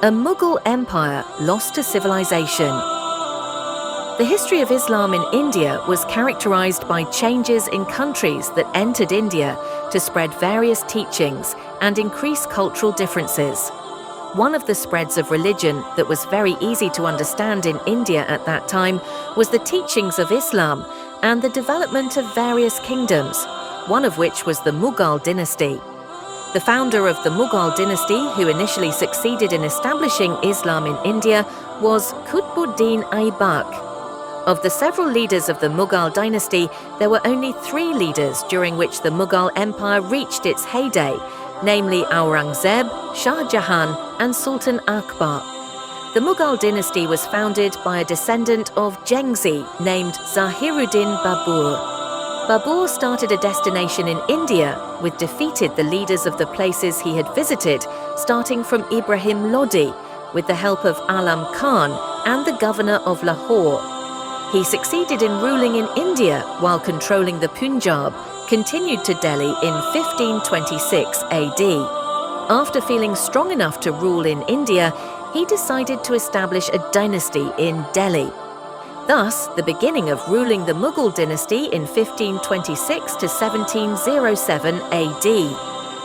A Mughal Empire lost to civilization. The history of Islam in India was characterized by changes in countries that entered India to spread various teachings and increase cultural differences. One of the spreads of religion that was very easy to understand in India at that time was the teachings of Islam and the development of various kingdoms, one of which was the Mughal Dynasty. The founder of the Mughal Dynasty, who initially succeeded in establishing Islam in India, was Kutbu'ddin Aibak. Of the several leaders of the Mughal dynasty, there were only 3 leaders during which the Mughal Empire reached its heyday, namely Aurangzeb, Shah Jahan and Sultan Akbar. The Mughal dynasty was founded by a descendant of Genghis named Zahiruddin Babur. Babur started a destination in India, which defeated the leaders of the places he had visited, starting from Ibrahim Lodi, with the help of Alam Khan and the governor of Lahore. He succeeded in ruling in India while controlling the Punjab, continued to Delhi in 1526 AD. After feeling strong enough to rule in India, he decided to establish a dynasty in Delhi. Thus, the beginning of ruling the Mughal dynasty in 1526 to 1707 AD.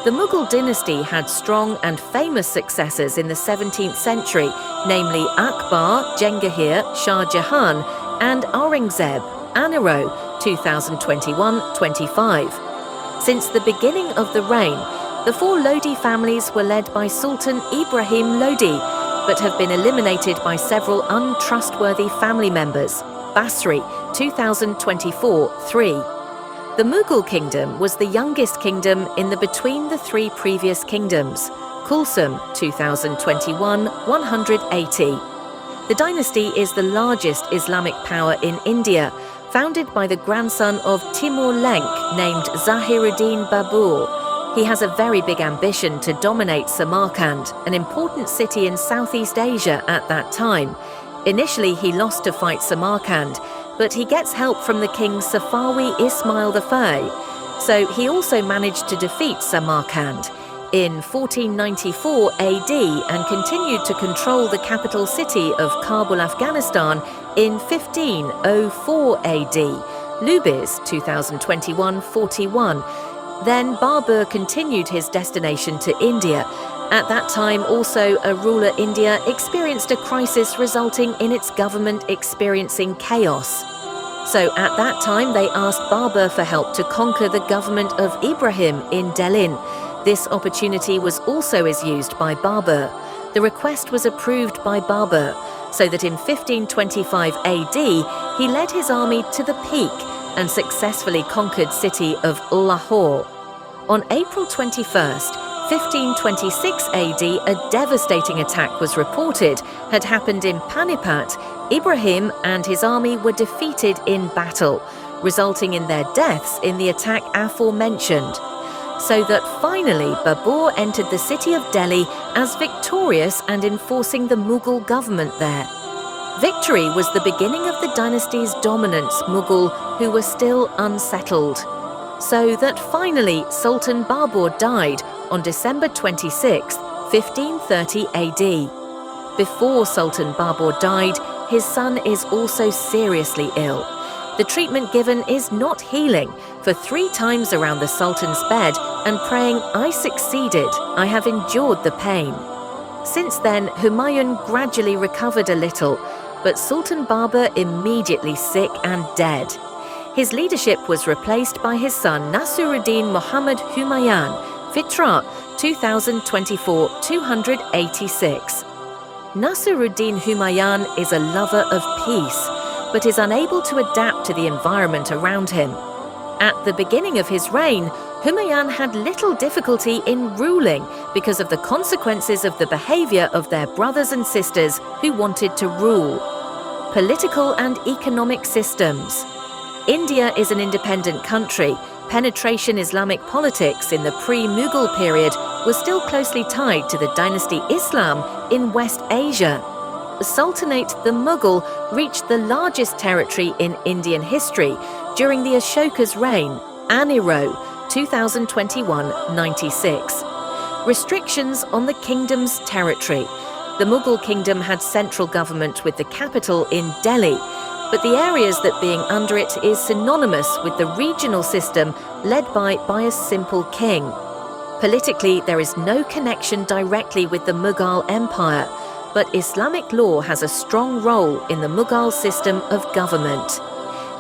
The Mughal dynasty had strong and famous successors in the 17th century, namely Akbar, Genghis, Shah Jahan, and Aurangzeb, Aniro, 2021-25. Since the beginning of the reign, the 4 Lodi families were led by Sultan Ibrahim Lodi, but have been eliminated by several untrustworthy family members. Basri, 2024-3. The Mughal kingdom was the youngest kingdom in the between the 3 previous kingdoms. Kulsum, 2021-180. The dynasty is the largest Islamic power in India, founded by the grandson of Timur Lenk named Zahiruddin Babur. He has a very big ambition to dominate Samarkand, an important city in Southeast Asia at that time. Initially, he lost to fight Samarkand, but he gets help from the king Safawi Ismail I, so he also managed to defeat Samarkand in 1494 AD and continued to control the capital city of Kabul, Afghanistan in 1504 AD. Lubiz, 2021-41. Then Babur continued his destination to India. At that time, also a ruler India experienced a crisis resulting in its government experiencing chaos. So at that time, they asked Babur for help to conquer the government of Ibrahim in Delhi. This opportunity was also used by Babur. The request was approved by Babur, so that in 1525 AD, he led his army to the peak and successfully conquered city of Lahore. On April 21st, 1526 AD, a devastating attack was reported had happened in Panipat. Ibrahim and his army were defeated in battle, resulting in their deaths in the attack aforementioned. So that finally Babur entered the city of Delhi as victorious and enforcing the Mughal government there. Victory was the beginning of the dynasty's dominance, Mughal, who were still unsettled. So that finally Sultan Babur died on December 26, 1530 AD. Before Sultan Babur died, his son is also seriously ill. The treatment given is not healing, for 3 times around the Sultan's bed and praying, "I succeeded, I have endured the pain." Since then, Humayun gradually recovered a little, but Sultan Babur immediately sick and dead. His leadership was replaced by his son Nasiruddin Muhammad Humayun, Fitra, 2024-286. Nasiruddin Humayun is a lover of peace, but is unable to adapt to the environment around him. At the beginning of his reign, Humayun had little difficulty in ruling because of the consequences of the behavior of their brothers and sisters who wanted to rule. Political and economic systems. India is an independent country. Penetration Islamic politics in the pre-Mughal period was still closely tied to the dynasty Islam in West Asia. The Sultanate, the Mughal, reached the largest territory in Indian history during the Ashoka's reign, Aniro, 2021-96. Restrictions on the kingdom's territory. The Mughal kingdom had central government with the capital in Delhi, but the areas that being under it is synonymous with the regional system led by a simple king. Politically, there is no connection directly with the Mughal Empire, but Islamic law has a strong role in the Mughal system of government.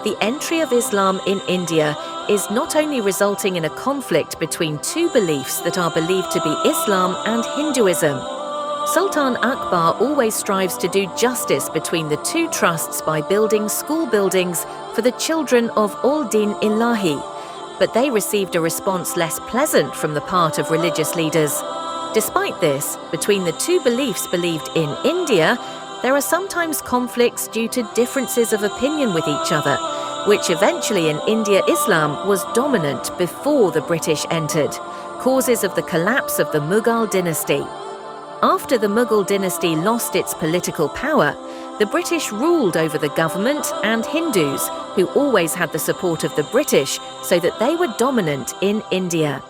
The entry of Islam in India is not only resulting in a conflict between two beliefs that are believed to be Islam and Hinduism. Sultan Akbar always strives to do justice between the two trusts by building school buildings for the children of Al-Din Ilahi, but they received a response less pleasant from the part of religious leaders. Despite this, between the two beliefs believed in India, there are sometimes conflicts due to differences of opinion with each other, which eventually in India Islam was dominant before the British entered, causes of the collapse of the Mughal dynasty. After the Mughal dynasty lost its political power, the British ruled over the government and Hindus, who always had the support of the British, so that they were dominant in India.